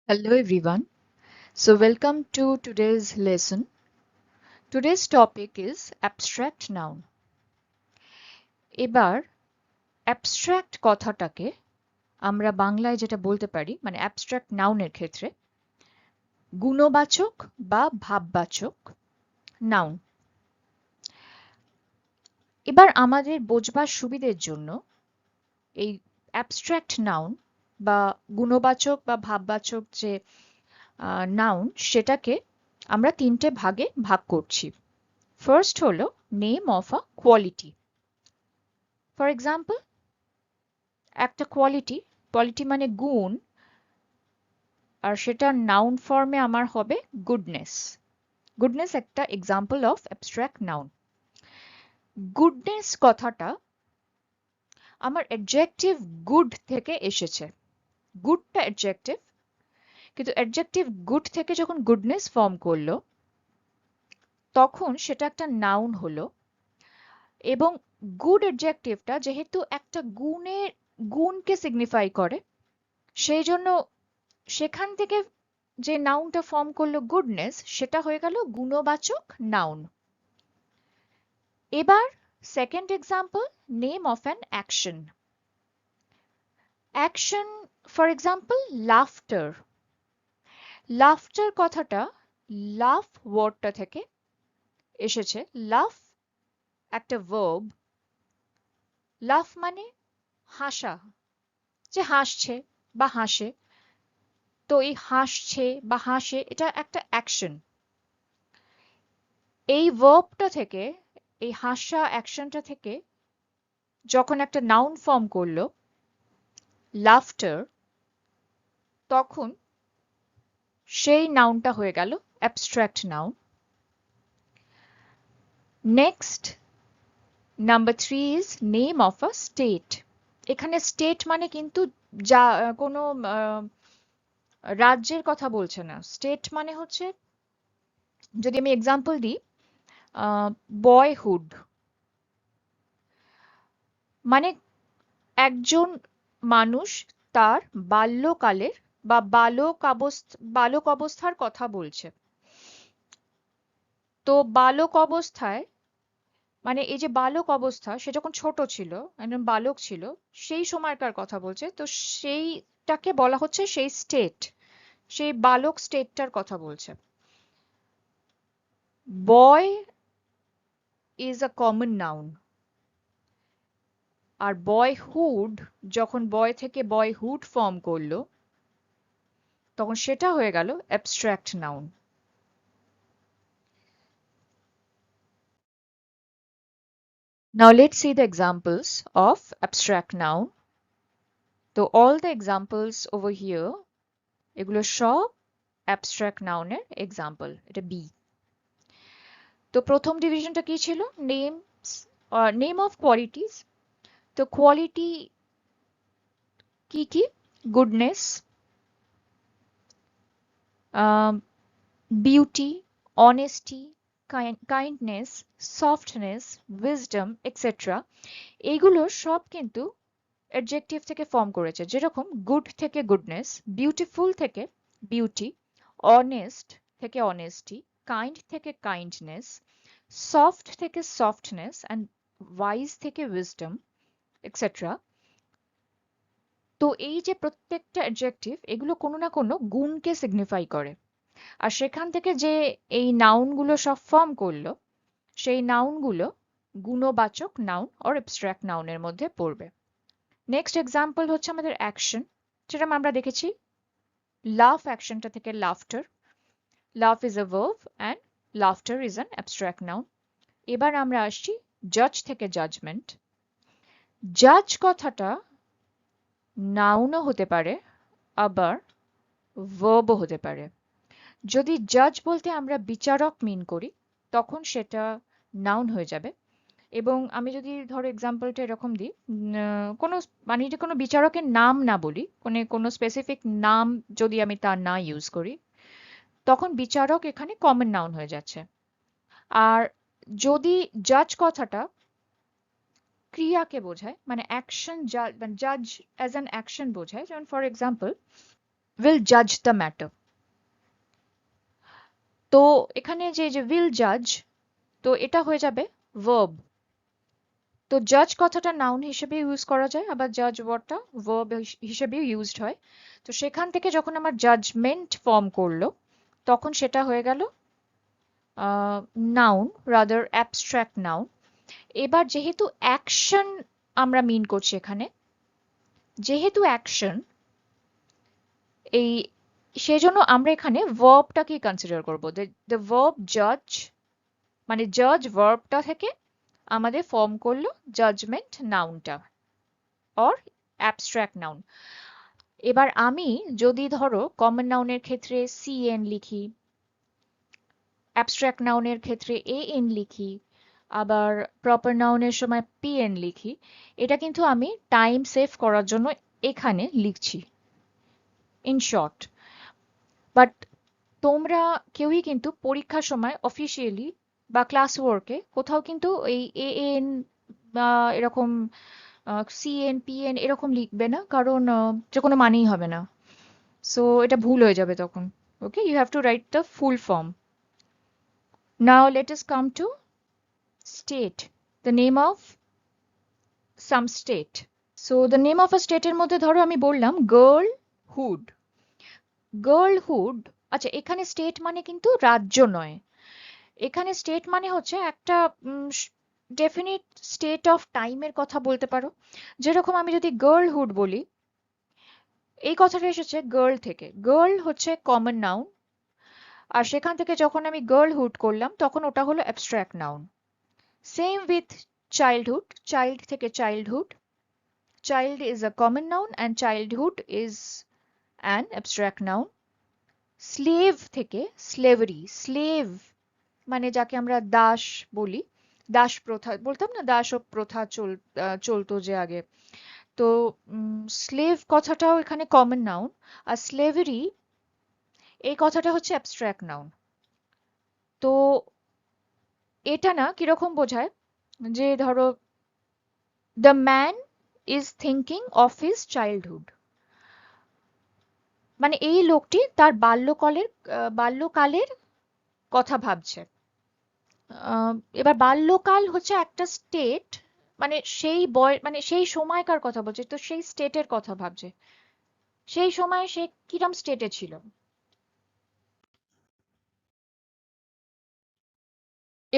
Hello everyone. So welcome to today's lesson. Today's topic is abstract noun. এবার abstract কথাটাকে আমরা বাংলায় যেটা বলতে পারি মানে abstract নাউনের ক্ষেত্রে গুণবাচক বা ভাববাচক নাউন। এবার আমাদের বোঝবার সুবিধের জন্য এই abstract নাউন বা গুণবাচক বা ভাববাচক যে নাউন সেটাকে আমরা তিনটে ভাগে ভাগ করছি। ফার্স্ট হলো name of a quality. For example একটা কোয়ালিটি মানে গুণ, আর সেটা নাউন ফর্মে আমার হবে গুডনেস একটা example of abstract noun. Goodness কথাটা আমার অ্যাডজেক্টিভ গুড থেকে এসেছে। গুডটা অ্যাডজেক্টিভ, কিন্তু অ্যাডজেক্টিভ গুড থেকে যখন গুডনেস ফর্ম করলো তখন সেটা একটা নাউন হলো। এবং গুড অ্যাডজেক্টিভটা যেহেতু একটা গুণকে সিগনিফাই করে, সেই জন্য সেখান থেকে যে নাউনটা ফর্ম করলো গুডনেস, সেটা হয়ে গেল গুণবাচক নাউন। এবার second example, name of an action. Action for example laughter কথাটা লাফ ওয়ার্ডটা থেকে এসেছে। লাফ একটা ভার্ব। লাফ মানে হাসা, যে হাসছে বা হাসে। তো এই হাসছে বা হাসে এটা একটা অ্যাকশন। এই ভার্বটা থেকে, এই হাসা অ্যাকশনটা থেকে যখন একটা নাউন ফর্ম করলো লাফটার, তখন সেই নাউনটা হয়ে গেল abstract noun. Next number 3 is name of a state. এখানে স্টেট মানে কিন্তু যা কোনো রাজ্যের কথা বলছে না। স্টেট মানে হচ্ছে, যদি আমি এক্সাম্পল দিই, বয়হুড মানে একজন মানুষ তার বাল্যকালের বা বালক অবস্থার কথা বলছে। তো বালক অবস্থায় মানে এই যে বালক অবস্থা, সে যখন ছোট ছিল, একজন বালক ছিল, সেই সময়কার কথা বলছে। তো সেইটাকে বলা হচ্ছে সেই স্টেট, সেই বালক স্টেটটার কথা বলছে। Boy is a common noun, আর বয়হুড যখন বয় থেকে বয়হুড ফর্ম করলো তখন সেটা হয়ে গেল abstract noun. Now let's see the examples of abstract noun. So all the examples over here, এগুলো সব abstract noun এর example, এটা B। তো প্রথম ডিভিশনটা কি ছিল? Name of qualities. তো কোয়ালিটি কি কি? Goodness, beauty, honesty, kindness, softness, wisdom etcetera. এইগুলো সব কিন্তু অ্যাডজেক্টিভ থেকে ফর্ম করেছে। যেরকম গুড থেকে গুডনেস, বিউটিফুল থেকে বিউটি, অনেস্ট থেকে অনেস্টি, কাইন্ড থেকে কাইন্ডনেস, সফট থেকে সফটনেস অ্যান্ড ওয়াইজ থেকে উইজডম এক্সেট্রা। তো এই যে প্রত্যেকটা অ্যাডজেক্টিভ, এগুলো কোনো না কোনো গুণকে সিগনিফাই করে। আর সেখান থেকে যে এই নাউনগুলো সব ফর্ম করলো, সেই নাউনগুলো গুণবাচক নাউন অর অ্যাবস্ট্রাক্ট নাউনের মধ্যে পড়বে। নেক্সট এক্সাম্পল হচ্ছে আমাদের অ্যাকশন, যেটা আমরা দেখেছি লাফ অ্যাকশনটা থেকে লাফটার। লাফ is a verb and laughter is an abstract noun. এবার আমরা আসছি জাজ থেকে জাজমেন্ট। জাজ কথাটা নাউনও হতে পারে, আবার ভার্বও হতে পারে। যদি জাজ বলতে আমরা বিচারক মিন করি তখন সেটা নাউন হয়ে যাবে। এবং আমি যদি ধরো এক্সাম্পলটা এরকম দিই, কোনো মানে যে কোনো বিচারকের নাম না বলি, কোনো স্পেসিফিক নাম যদি আমি তার না ইউজ করি, তখন বিচারক এখানে কমন নাউন হয়ে যাচ্ছে। আর যদি জাজ কথাটা ক্রিয়াকে বোঝায়, মানে অ্যাকশন, জাজ অ্যাজ অ্যান অ্যাকশন বোঝায়, যেমন for example will judge the matter। তো এখানে যে will judge, তো এটা হয়ে যাবে verb। তো জাজ কথাটা নাউন হিসেবে ইউজ করা যায়, আবার জাজ ওয়ার্ডটা ভার্ব হিসেবেও ইউজড হয়। তো সেখান থেকে যখন আমার জাজমেন্ট ফর্ম করলো, তখন সেটা হয়ে গেল নাউন, রাদার অ্যাবস্ট্রাক্ট নাউন। এবার যেহেতু অ্যাকশন আমরা মিন করছি এখানে, যেহেতু অ্যাকশন, এই সেজন্য আমরা এখানে ভার্বটাকে কনসিডার করব। দ্য ভার্ব জাজ, মানে জাজ ভার্বটা থেকে আমাদের ফর্ম করলো জাজমেন্ট নাউনটা অর অ্যাবস্ট্রাক্ট নাউন। এবার আমি যদি ধরো কমন নাউনের ক্ষেত্রে সিএন লিখি, অ্যাবস্ট্রাক্ট নাউনের ক্ষেত্রে এএন লিখি, আবার প্রপার নাউনের সময় পিএন লিখি, এটা কিন্তু আমি টাইম সেভ করার জন্য এখানে লিখছি ইন শর্ট। বাট তোমরা কেউই কিন্তু পরীক্ষার সময় অফিসিয়ালি বা ক্লাস ওয়ার্কে কোথাও কিন্তু এই এএন বা এরকম সিএন পিএন এরকম লিখবে না, কারণ যে কোনো মানেই হবে না। সো এটা ভুল হয়ে যাবে তখন। Okay, you have to write the full form. Now let us come to state, the name of some state. So the name of a state এর মধ্যে ধরো আমি বললাম girlhood। girlhood, আচ্ছা এখানে স্টেট মানে কিন্তু রাজ্য নয়, এখানে স্টেট মানে হচ্ছে একটা ডেফিনিট স্টেট অফ টাইমের কথা বলতে পারো। যেরকম আমি যদি গার্লহুড বলি, এই কথাটা এসেছে গার্ল থেকে, গার্ল হচ্ছে কমন নাউন, আর সেখান থেকে যখন আমি গার্লহুড করলাম তখন ওটা হলো abstract noun. Same with childhood, child থেকে childhood, child is a common noun and childhood is an abstract noun. Slave থেকে স্লেভারি, স্লেভ মানে যাকে আমরা দাস বলি, দাস প্রথা বলতাম না, দাস ও প্রথা চলতো যে আগে। তো স্লেভ কথাটাও এখানে কমন নাউন, আর স্লেভারি এই কথাটা হচ্ছে অ্যাবস্ট্রাক্ট নাউন। তো এটা না কিরকম বোঝায়, যে ধরো the man is thinking of his childhood, মানে এই লোকটি তার বাল্যকালের কথা ভাবছে। এবার বাল্যকাল হচ্ছে একটা স্টেট, মানে সেই মানে সেই সময়কার কথা বলছে, তো সেই স্টেটের কথা ভাবছে, সেই সময় সে কিরম স্টেটে ছিল।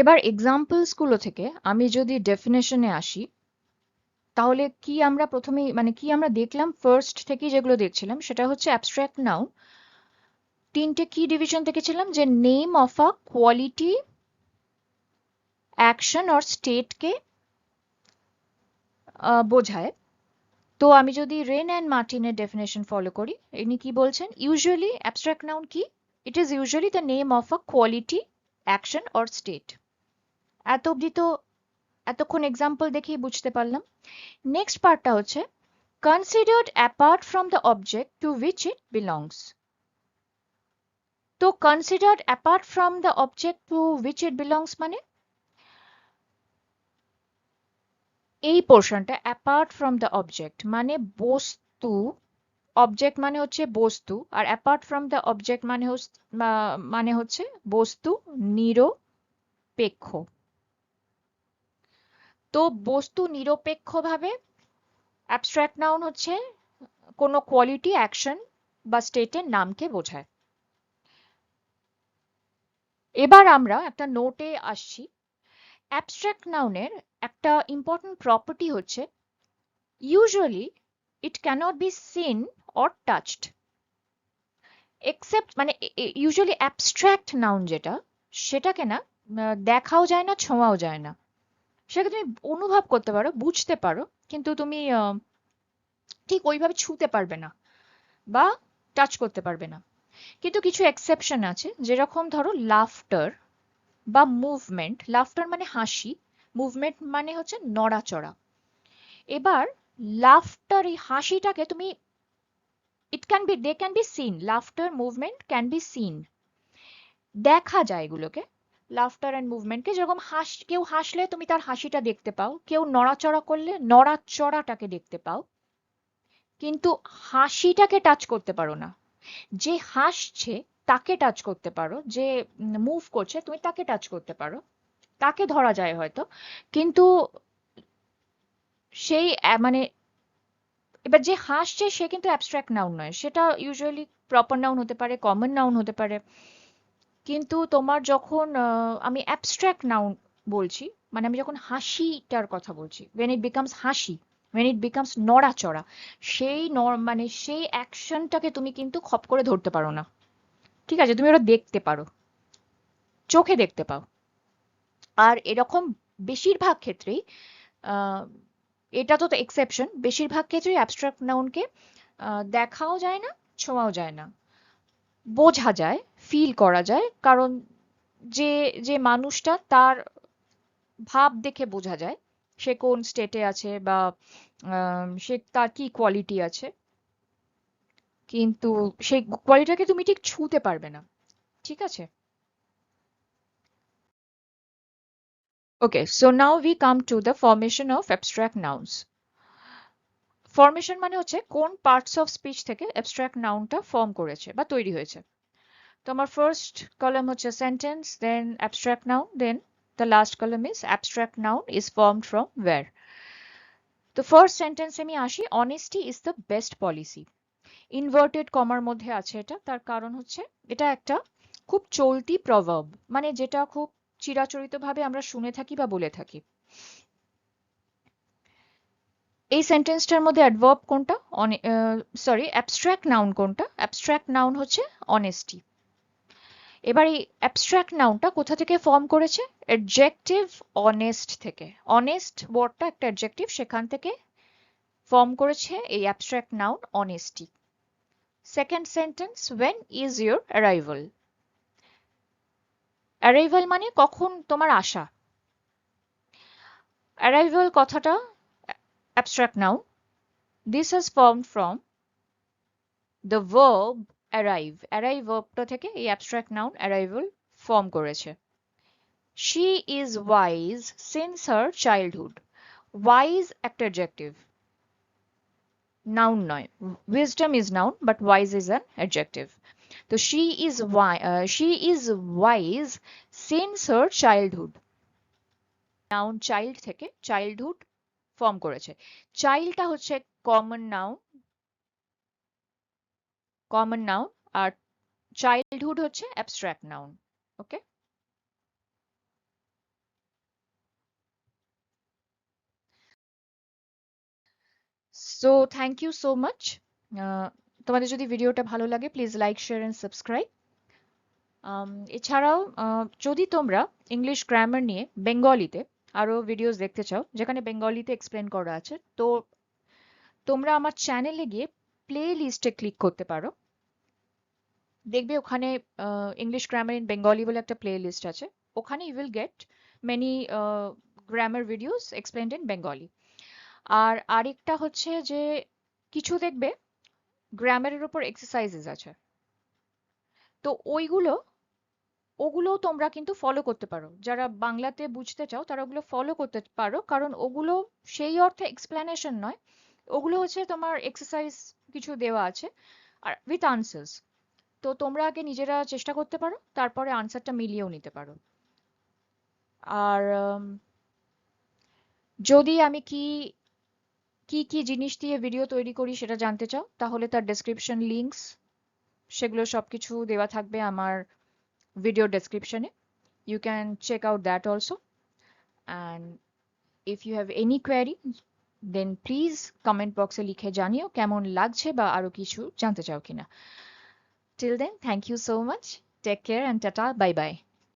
এবার এক্সাম্পলস গুলো থেকে আমি যদি ডেফিনেশনে আসি, তাহলে কি আমরা প্রথমেই মানে কি আমরা দেখলাম, ফার্স্ট থেকে যেগুলো দেখছিলাম সেটা হচ্ছে অ্যাবস্ট্রাক্ট নাউন। তিনটে কি ডিভিশন দেখেছিলাম, যে name of a quality, action or স্টেটকে বোঝায়। তো আমি যদি রেন অ্যান্ড মার্টিনের ডেফিনেশন ফলো করি, ইনি কি বলছেন, ইউজুয়ালি অ্যাবস্ট্রাক্ট নাউন কি, it is usually the name of a quality, action or state. এত অবধি তো এতক্ষণ এক্সাম্পল দেখেই বুঝতে পারলাম। নেক্সট পার্টটা হচ্ছে considered apart from the object to which it belongs। তো considered apart from the object to which it belongs মানে এই পোর্শনটা, অ্যাপার্ট ফ্রম দ্য অবজেক্ট মানে বস্তু, অবজেক্ট মানে হচ্ছে বস্তু, আর অ্যাপার্ট ফ্রম দ্য অবজেক্ট মানে হচ্ছে বস্তু নিরপেক্ষ। তো বস্তু নিরপেক্ষভাবে অ্যাবস্ট্রাক্ট নাউন হচ্ছে কোনো কোয়ালিটি, অ্যাকশন বা স্টেটের নামকে বোঝায়। এবার আমরা একটা নোটে আসছি। অ্যাবস্ট্রাক্ট নাউনের একটা ইম্পর্টেন্ট প্রপার্টি হচ্ছে usually it cannot be seen or touched, except মানে ইউজুয়ালি অ্যাবস্ট্রাক্ট নাউন যেটা, সেটাকে না দেখাও যায় না, ছোঁয়াও যায় না। সেটাকে তুমি অনুভব করতে পারো, বুঝতে পারো, কিন্তু তুমি ঠিক ওইভাবে ছুঁতে পারবে না বা টাচ করতে পারবে না। কিন্তু কিছু এক্সেপশন আছে, যেরকম ধরো লাফটার বা মুভমেন্ট। লাফটার মানে হাসি, মুভমেন্ট মানে হচ্ছে নড়াচড়া। এবার লাফটার, এই হাসিটাকে তুমি they can be seen, laughter movement can be seen, দেখা যায় এগুলোকে, লাফটার অ্যান্ড মুভমেন্টকে। যেরকম কেউ হাসলে তুমি তার হাসিটা দেখতে পাও, কেউ নড়াচড়া করলে নড়াচড়াটাকে দেখতে পাও, কিন্তু হাসিটাকে টাচ করতে পারো না। যে হাসছে তাকে টাচ করতে পারো, যে মুভ করছে তুমি তাকে টাচ করতে পারো, তাকে ধরা যায় হয়তো, কিন্তু সেই মানে এবার যে হাসছে সে কিন্তু অ্যাবস্ট্রাক্ট নাউন নয়, সেটা ইউজুয়ালি প্রপার নাউন হতে পারে, কমন নাউন হতে পারে। কিন্তু তোমার যখন আমি অ্যাবস্ট্রাক্ট নাউন বলছি, মানে আমি যখন হাসিটার কথা বলছি, when it becomes হাসি, when it becomes নড়াচড়া, সেই মানে সেই অ্যাকশনটাকে তুমি কিন্তু খপ করে ধরতে পারো না। ঠিক আছে, তুমি ওটা দেখতে পারো, চোখে দেখতে পাও। আর এরকম বেশিরভাগ ক্ষেত্রেই আহ, এটা তো এক্সেপশন, বেশিরভাগ ক্ষেত্রেই অ্যাবস্ট্রাক্ট নাউনকে দেখাও যায় না, ছোঁয়াও যায় না, বোঝা যায়, ফিল করা যায়। কারণ যে যে মানুষটা, তার ভাব দেখে বোঝা যায় সে কোন স্টেটে আছে, বা সে তার কি কোয়ালিটি আছে, কিন্তু সেই কোয়ালিটিটাকে তুমি ঠিক ছুঁতে পারবে না। ঠিক আছে? Okay, so now we come to the formation of abstract nouns. Formation মানে হচ্ছে কোন পার্টস অফ স্পিচ থেকে অ্যাবস্ট্রাক্ট নাউনটা ফর্ম করেছে বা তৈরি হয়েছে। তো আমার ফার্স্ট কলাম হচ্ছে sentence, then abstract noun, then the last column is abstract noun is formed from where. তো ফার্স্ট সেন্টেন্স আমি আসি, honesty is the best policy. Inverted কমার মধ্যে আছে এটা, তার কারণ হচ্ছে এটা একটা খুব চলতি প্রভাব, মানে যেটা খুব চিরাচরিতভাবে আমরা শুনে থাকি বা বলে থাকি। এই সেন্টেন্সটার মধ্যে অ্যাডভার্ব কোনটা, সরি অ্যাবস্ট্রাক্ট নাউন কোনটা? অ্যাবস্ট্রাক্ট নাউন হচ্ছে অনেস্টি। এবার এই অ্যাবস্ট্রাক্ট নাউনটা কোথা থেকে ফর্ম করেছে? অ্যাডজেক্টিভ অনেস্ট থেকে। অনেস্ট ওয়ার্ডটা একটা অ্যাডজেক্টিভ, সেখান থেকে ফর্ম করেছে এই abstract noun honesty. Second sentence, when is your arrival? Arrival মানে কখন তোমার আসা। অ্যারাইভাল কথাটা abstract noun. This has formed from the verb arrive. arrive ভার্বটা থেকে এই অ্যাবস্ট্রাক্ট নাউন অ্যারাইভাল ফর্ম করেছে। She is wise since her childhood. Wise একটা adjective, noun নয়। Wisdom is noun, but wise is an adjective. তো she is wise since her childhood. Noun child থেকে childhood form করেছে। চাইল্ডটা হচ্ছে common noun, common noun, আর childhood হচ্ছে abstract noun. Okay, so thank you so much. তোমাদের যদি ভিডিওটা ভালো লাগে please like, share and subscribe. এছাড়াও যদি তোমরা ইংলিশ গ্রামার নিয়ে বেঙ্গলিতে আরো ভিডিওস দেখতে চাও যেখানে বেঙ্গলিতে এক্সপ্লেন করা আছে, তো তোমরা আমার চ্যানেলে গিয়ে প্লে লিস্টে ক্লিক করতে পারো। দেখবে ওখানে ইংলিশ গ্রামার ইন বেঙ্গলি বলে একটা প্লে লিস্ট আছে। ওখানে you will get many grammar videos explained in Bengali. আর আরেকটা হচ্ছে যে কিছু দেখবে গ্রামারের উপর এক্সারসাইজেস আছে, তো ওগুলোও তোমরা কিন্তু ফলো করতে পারো। যারা বাংলাতে বুঝতে চাও তারা ওগুলো ফলো করতে পারো, কারণ ওগুলো সেই অর্থে এক্সপ্লেনেশন নয়, ওগুলো হচ্ছে তোমার এক্সারসাইজ কিছু দেওয়া আছে আর উইথ আনসার্স। তো তোমরা আগে নিজেরা চেষ্টা করতে পারো, তারপরে আনসারটা মিলিয়েও নিতে পারো। আর যদি আমি কি কি কি জিনিস দিয়ে ভিডিও তৈরি করি সেটা জানতে চাও, তাহলে তার ডেসক্রিপশন লিংকস সেগুলো সবকিছু দেওয়া থাকবে আমার ভিডিও ডেসক্রিপশনে। You can check out that also. And if you have any query, then please comment box এ লিখে জানিও কেমন লাগছে বা আরো কিছু জানতে চাও কিনা। Till then, thank you so much. Take care and tata, bye bye.